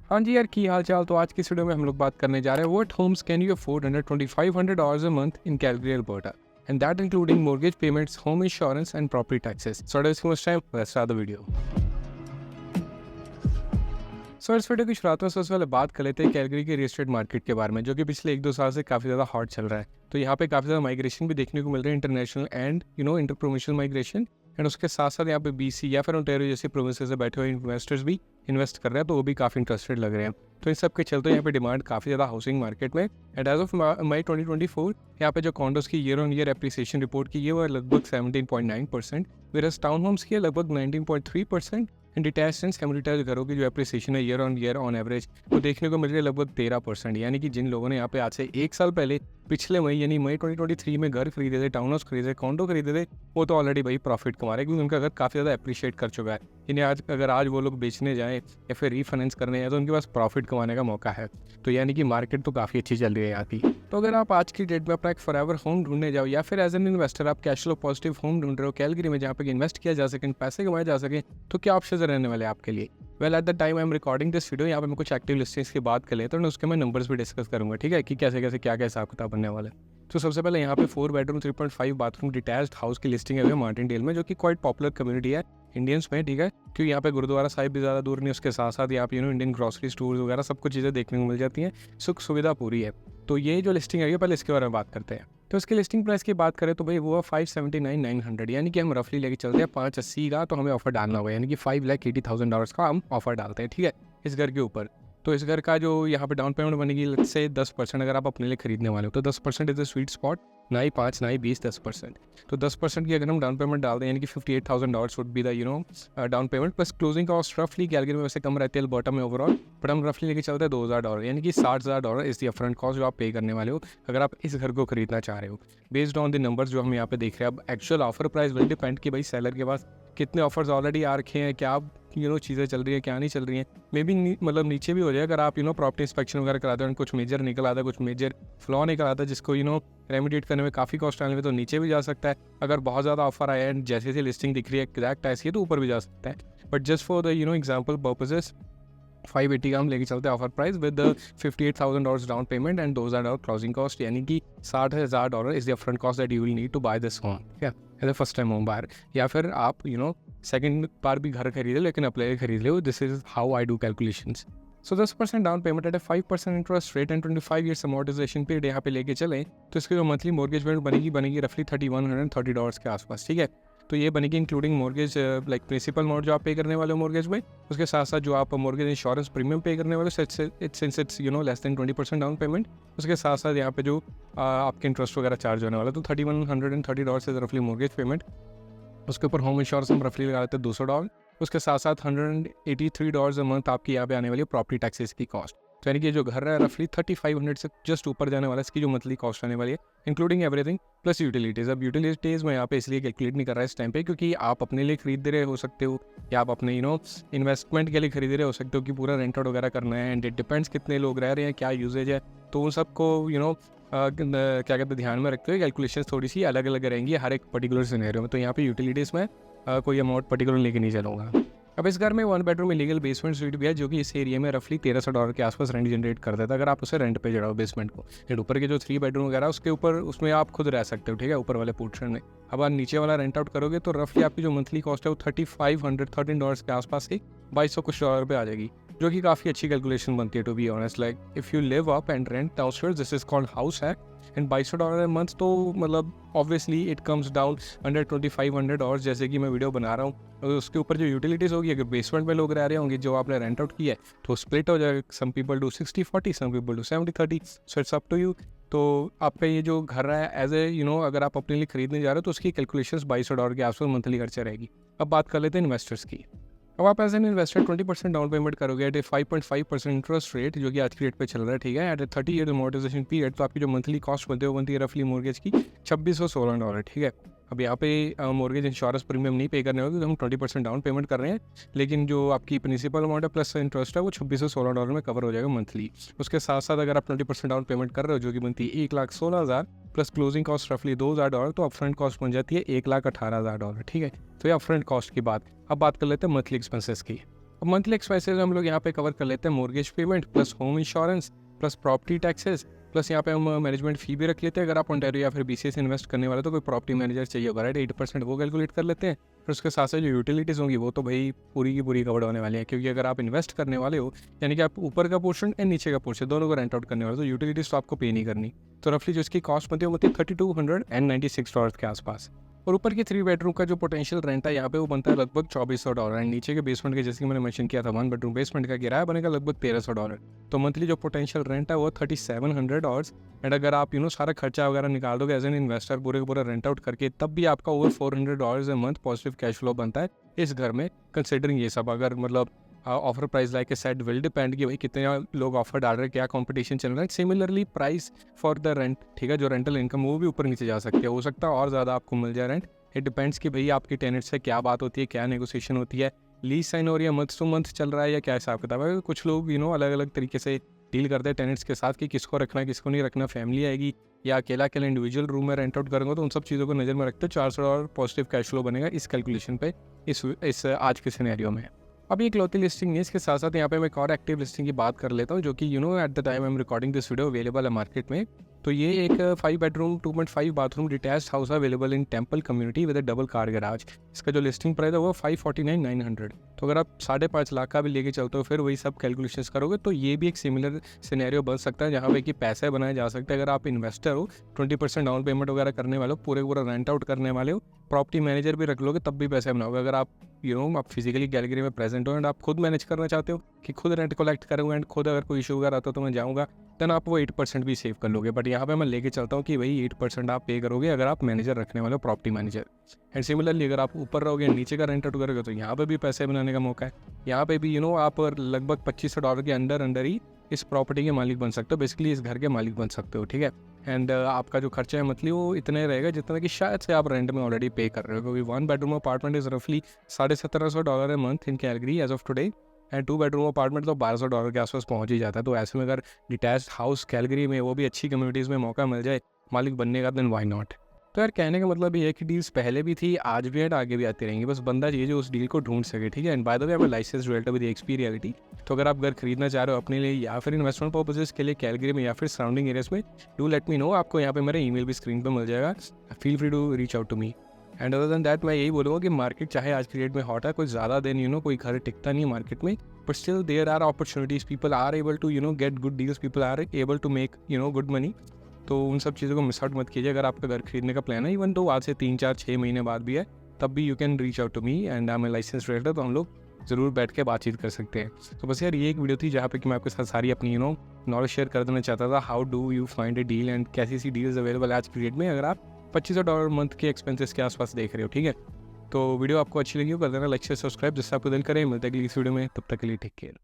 हाँ जी यार, की हाल चाल। तो आज की इस वीडियो में हम लोग बात करने जा रहे हैं what homes can you afford under $2500 a month in Calgary Alberta, and that including mortgage payments, home insurance and property taxes. So without wasting much time, let's start the video. इस video की शुरुआत में सबसे पहले बात कर लेते हैं कैलगरी के रियल एस्टेट मार्केट के बारे में, जो कि पिछले 1-2 साल से काफ़ी ज़्यादा हॉट चल रहा है। तो यहाँ पे काफ़ी ज़्यादा माइग्रेशन भी देखने को मिल रहा है, international and inter provincial migration. And उसके साथ साथ यहाँ पे BC या फिर ओंटारियो जैसे प्रोविंसेस से बैठे हुए इन्वेस्टर्स भी इन्वेस्ट कर रहे हैं, तो वो भी काफ़ी इंटरेस्टेड लग रहे हैं। तो इन सब के चलते यहाँ पे डिमांड काफ़ी ज़्यादा हाउसिंग मार्केट में। एंड एज ऑफ मई 2024 यहाँ पे जो कॉन्डोज की year on year appreciation report की है वो लगभग 17.9%, वेरस टाउन होम्स की है लगभग 19.3%। And detached and semi detached घरों की जो एप्रिसिएशन है ईयर ऑन एवरेज वो देखने को मिल रही है लगभग 13%। यानी कि जिन लोगों ने यहाँ पे आज से 1 साल पहले पिछले मई यानी मई 2023 में घर खरीदे थे, टाउन हाउस खरीदे थे, कॉन्डो खरीदे थे, वो तो ऑलरेडी भाई प्रॉफिट कमा रहे हैं क्योंकि उनका घर काफ़ी ज़्यादा अप्रिशिएट कर चुका है। यानी आज वो लोग बेचने जाएँ या फिर रीफाइनेंस करने जाए तो उनके पास प्रॉफिट कमाने का मौका है। तो यानी कि मार्केट तो काफ़ी अच्छी चल रही है यहाँ की। तो अगर आप आज की डेट में अपना एक फॉरएवर होम ढूंढने जाओ या फिर एज एन इन्वेस्टर आप कैश फ्लो पॉजिटिव होम ढूंढ रहे हो कैलगरी में जहाँ पे इन्वेस्ट किया जा सके, पैसे कमाए जा सके, तो क्या ऑप्शन रहने वाले आपके लिए? Well at the time I am recording this video यहाँ पे मैं कुछ एक्टिव लिस्टिंग्स की बात कर लेता हूँ, तो उसके मैं नंबर्स भी डिस्कस करूँगा, ठीक है, कि कैसे कैसे क्या क्या हिसाब किताब बनने वाला है। तो सबसे पहले यहाँ पे 4 बेडरूम 3.5 बाथरूम डिटैच्ड हाउस की लिस्टिंग है मार्टिनडेल में, जो कि क्वाइट पॉपुलर कम्युनिटी है इंडियंस में, ठीक है, क्योंकि यहाँ पे गुरुद्वारा साहिब भी ज़्यादा दूर नहीं, उसके साथ साथ यहाँ पे इंडियन ग्रॉसरी स्टोर्स वगैरह सब कुछ चीज़ें देखने को मिल जाती हैं, सुख सुविधा पूरी है। तो ये जो लिस्टिंग है पहले इसके बारे में बात करते हैं। तो इसके लिस्टिंग प्राइस की बात करें तो भाई वो 579,900, यानी कि हम रफली लेके चलते हैं 580 का, तो हमें ऑफर डालना होगा, यानी कि $5,80,000 का हम ऑफर डालते हैं, ठीक है, इस घर के ऊपर। तो इस घर का जो यहाँ पे डाउन पेमेंट बनेगी लेट्स से 10%, अगर आप अपने लिए खरीदने वाले हो तो 10% इज द स्वीट स्पॉट, ना ही 5 ना ही 20, 10%। तो 10% की अगर हम डाउन पेमेंट डाल दें यानी कि $58,000 would be the down payment plus closing cost रफली कैलगरी में वैसे कम रहती है अल्बर्टा में ओवरऑल, बट हम रफली लेके चलते हैं $2,000, यानी कि $60,000 इस दी अपफ्रंट कॉस्ट जो आप पे करने वाले हो अगर आप इस घर को खरीदना चाह रहे हो। बेस्ड ऑन द नंबर्स जो हम यहाँ पे देख रहे हैं, अब actual offer price will depend कि भाई सेलर के पास कितने ऑफर्स ऑलरेडी आ रखे हैं, क्या चीज़ें चल रही है क्या नहीं चल रही हैं, मे बी मतलब नीचे भी हो जाए अगर आप प्रॉपर्टी इंस्पेक्शन वगैरह कराते हो, कुछ मेजर निकल आता है, कुछ मेजर फ्लॉ निकल आता है जिसको रेमिडिएट करने में काफ़ी कॉस्ट आने में, तो नीचे भी जा सकता है। अगर बहुत ज़्यादा ऑफर आया है जैसे जैसे लिस्टिंग दिख रही है एग्जैक्ट ऐसी है तो ऊपर भी जा सकता है, but just for the example purposes 580 का हम लेके चलते हैं offer price with $58,000 down payment and $2,000 closing cost, यानी कि $60,000 is the upfront cost that you will need to buy this home, ठीक है, as a first time home buyer, या फिर आप सेकंड बार भी घर खरीदे लेकिन अपने खरीद लो। This is how I do calculations. So 10% down payment at 5% interest rate and 25 years amortization period यहाँ पे लेके चलें तो इसकी जो मंथली मॉर्गेज पेमेंट बनेगी रफली $3,130 के आसपास, ठीक है। तो ये बनेगी including mortgage like principal mortgage जो आप पे करने वाले हो मॉर्गेज में, उसके साथ साथ जो आप मॉर्गेज इंश्योरेंस प्रीमियम पे करने वाले हो since it's less than 20% down payment, उसके साथ साथ यहाँ पे जो आपके इंटरेस्ट वगैरह चार्ज होने वाला, तो $3,130 इज रफली मॉर्गेज पेमेंट। उसके ऊपर होम इंश्योरेंस हम रफली लगा देते हैं $200, उसके साथ साथ $183 अ मंथ आपकी यहाँ पे आने वाली है प्रॉपर्टी टैक्सेस की कॉस्ट। तो यानी कि जो घर है रफली 3500 से जस्ट ऊपर जाने वाला है इसकी जो मंथली कॉस्ट आने वाली है इंक्लूडिंग एवरीथिंग प्लस यूटिलिटीज़। अब यूटिलिटीज़ मैं यहाँ पे इसलिए कैलकुलेट नहीं कर रहा है इस टाइम पे क्योंकि आप अपने लिए खरीद रहे हो सकते हो या आप अपने इन्वेस्टमेंट के लिए खरीद रहे हो सकते हो कि पूरा रेंट आउट वगैरह करना है, एंड इट डिपेंड्स कितने लोग रह रहे हैं, क्या यूजेज है, तो उन सबको क्या कहते हैं ध्यान में रखते हुए कैलकुलेशन थोड़ी सी अलग अलग रहेंगी हर एक पर्टिकुलर सिनेरियो में। तो यहाँ पे यूटिलिटीज़ में कोई अमाउंट पर्टिकुलर लेके नहीं चलूँगा। अब इस घर में 1 बेडरूम इलीगल बेसमेंट स्वीट भी है जो कि इस एरिया में रफली $1,300 के आसपास रेंट जनरेट कर देता है अगर आप उसे रेंट पे चढ़ाओ बेसमेंट को। एंड ऊपर के जो 3 बेडरूम वगैरह उसके ऊपर उसमें आप खुद रह सकते हो, ठीक है, ऊपर वाले पोर्शन में। अब आप नीचे वाला रेंट आउट करोगे तो रफली आपकी जो मंथली कॉस्ट है वो $3,513 के आसपास ही $2,200 कुछ पे आ जाएगी, जो कि काफ़ी अच्छी कैलकुलेशन बनती है to be honest. Like if you live up and rent downstairs this is called house hack and $2,200 a month, तो मतलब obviously it comes down under $2,500 जैसे कि मैं वीडियो बना रहा हूँ। उसके ऊपर जो यूटिलिटीज़ होगी अगर बेसमेंट में लोग रह रहे होंगे जो आपने रेंट आउट किया है तो स्प्लिट हो जाएगा, some people do 60-40, some people do 70-30, so it's up to you. तो आप पे ये जो घर है एज ए अगर आप अपने लिए खरीदने जा रहे हो तो उसकी कैलकुलेशंस $2,200 के आसपास मंथली खर्चा रहेगी। अब बात कर लेते हैं इन्वेस्टर्स की। अब आप as an investor 20% down payment करोगे एट 5.5% इंटरेस्ट रेट जो कि आज की रेट पे चल रहा है, ठीक है, एट 30 ईयर अमोर्टाइजेशन पीरियड, तो आपकी जो मंथली कॉस्ट बनती है रफली मॉर्गेज की $2,616, ठीक है। अब यहाँ पे मॉर्गेज इंश्योरेंस प्रीमियम नहीं पे करने होगी, तो हम 20% डाउन पेमेंट कर रहे हैं, लेकिन जो आपकी प्रिंसिपल अमाउंट है प्लस इंटरेस्ट है वो $2,616 में कवर हो जाएगा मंथली। उसके साथ साथ अगर आप 20% डाउन पेमेंट कर रहे हो जो कि बनती है $1,16,000 प्लस क्लोजिंग कॉस्ट रफली $2,000, तो अपफ्रंट कॉस्ट बन जाती है $1,18,000, ठीक है। तो ये अपफ्रंट कॉस्ट की बात। अब बात कर लेते हैं मंथली एक्सपेंसेस की। अब मंथली एक्सपेंसेस हम लोग यहाँ पे कवर कर लेते हैं mortgage payment plus home insurance plus property taxes plus यहाँ पे हम मैनेजमेंट फी भी रख लेते हैं। अगर आप ओंटारियो या फिर बीसीए से इन्वेस्ट करने वाले तो कोई प्रॉपर्टी मैनेजर चाहिए होगा, राइट, 8% वो कैलकुलेट कर लेते हैं। फिर उसके साथ साथ जो यूटिलिटीज़ होंगी वो तो भाई पूरी की पूरी कवर्ड होने वाली है, क्योंकि अगर आप इन्वेस्ट करने वाले हो यानी कि आप ऊपर का पोर्शन एंड नीचे का पोर्शन दोनों को रेंट आउट करने वाले हो, तो यूटिलिटीज़ तो आपको पे नहीं करनी। तो रफली जो इसकी कॉस्ट बनती है वो होती है $3296 के आसपास। और ऊपर की 3 बेडरूम का जो पोटेंशियल रेंट है यहाँ पे वो बनता है लगभग $2400 एंड नीचे के बेसमेंट के जैसे कि मैंने मेंशन किया था 1 बेडरूम बेसमेंट का किराया बनेगा लगभग $1300। तो मंथली जो पोटेंशियल रेंट है वो $3700। एंड अगर आप सारा खर्चा वगैरह निकाल दोगे एज एन इन्वेस्टर पूरे का पूरा रेंट आउट करके, तब भी आपका over $400 a month positive cash flow बनता है इस घर में। कंसिडरिंग ये सब अगर मतलब offer price like a set will depend कि भाई कितने लोग ऑफर डाल रहे हैं, क्या कंपटीशन चल रहा है। Similarly price for the rent, ठीक है, जो रेंटल इनकम वो भी ऊपर नीचे जा सकती है, हो सकता है और ज़्यादा आपको मिल जाए रेंट। इट डिपेंड्स कि भाई आपकी टेनेंट से क्या बात होती है, क्या नेगोशिएशन होती है, लीज साइन हो रही है, मंथ टू मंथ चल रहा है या क्या हिसाब किताब है। कुछ लोग अलग अलग तरीके से डील करते हैं टेनेंट्स के साथ कि किसको रखना है किसको नहीं रखना, फैमिली आएगी या अकेला अकेला इंडिविजुअल रूम में रेंट आउट करेंगे। तो उन सब चीज़ों को नज़र में रखते हैं $400 पॉजिटिव कैश फ्लो बनेगा इस कैलकुलेशन पे इस आज के सिनेरियो में। अब ये इकलौती लिस्टिंग नहीं है, इसके साथ साथ यहाँ पे मैं एक और एक्टिव लिस्टिंग की बात कर लेता हूँ जो कि at the time I am recording this video available है मार्केट में। तो ये एक 5 bedroom 2.5 bathroom detached house available in temple community with a double car garage. इसका जो लिस्टिंग प्राइस है वो 549,900। तो अगर आप 5.5 लाख का भी लेके चलते हो फिर वही सब कैलकुलेशंस करोगे तो ये भी एक सिमिलर सिनेरियो बन सकता है जहाँ पे कि पैसे बनाए जा सकते हैं। अगर आप इन्वेस्टर हो, 20% डाउन पेमेंट वगैरह करने वाले हो, पूरा रेंट आउट करने वाले हो, प्रॉपर्टी मैनेजर भी रख लोगे तब भी पैसे बनाओगे। अगर आप आप फिजिकली कैलगरी में प्रेजेंट हो एंड आप खुद मैनेज करना चाहते हो कि खुद रेंट कलेक्ट करूँगा एंड खुद अगर कोई इशू वगैरह आता तो मैं जाऊँगा, देन आप वो 8% भी सेव कर लोगे। बट यहाँ पे मैं लेके चलता हूँ कि वही 8% आप पे करोगे अगर आप मैनेजर रखने वाले हो, प्रॉपर्टी मैनेजर। एंड सिमिलरली अगर आप ऊपर रहोगे नीचे का रेंट आउट करोगे तो यहाँ पे भी पैसे बनाने का मौका है। यहाँ पे भी आप लगभग $2500 के अंदर ही इस प्रॉपर्टी के मालिक बन सकते हो, बेसिकली इस घर के मालिक बन सकते हो, ठीक है। एंड आपका जो खर्चा है मंथली वो इतना ही रहेगा जितना कि शायद से आप रेंट में ऑलरेडी पे कर रहे हो, क्योंकि 1 बेडरूम अपार्टमेंट इज़ रफली $1750 a month in Calgary as of today and 2 bedroom apartment तो $1200 के आसपास पहुंच ही जाता है। तो ऐसे में अगर डिटैच्ड हाउस कैलगरी में वो भी अच्छी कम्युनिटीज़ में मौका मिल जाए मालिक बनने का, देन व्हाई नॉट। तो यार कहने का मतलब ये है कि डील्स पहले भी थी, आज भी है, आगे भी आती रहेंगी, बस बंदा चाहिए जो उस डील को ढूंढ सके, ठीक है। And by the way I am licence realtor with eXp realty. तो अगर आप घर खरीदना चाह रहे हो अपने लिए या फिर इन्वेस्टमेंट पर्पसेस के लिए कैलगरी में या फिर सराउंडिंग एरियाज में, डू लेट मी नो। आपको यहाँ पे मेरा ईमेल भी स्क्रीन पर मिल जाएगा, feel free to reach out to me. And other than that मैं यही बोलूँगा कि मार्केट चाहे आज की डेट में हॉट है, कोई ज़्यादा दिन कोई घर टिकता नहीं है मार्केट में, but still there are opportunities, people are able to get good deals, people are able to make good money. तो उन सब चीज़ों को मिस आउट मत कीजिए। अगर आपका घर खरीदने का प्लान है, इवन तो आज से 3-4-6 महीने बाद भी है, तब भी you can reach out to me and I am a licence realtor. तो हम लोग ज़रूर बैठ के बातचीत कर सकते हैं। तो बस यार ये एक वीडियो थी जहाँ पे कि मैं आपके साथ सारी अपनी नॉलेज शेयर कर देना चाहता था। How do you find A deal and कैसी सी डील्स अवेलेबल आज की डेट में अगर आप $2500 मंथ के एक्सपेंसेस के आसपास देख रहे हो, ठीक है। तो वीडियो आपको अच्छी लगी हो कर देना लाइक शेयर सब्सक्राइब, जिससे आपको दिल करे। मिलते हैं अगली इस वीडियो में, तब तक के लिए टेक केयर।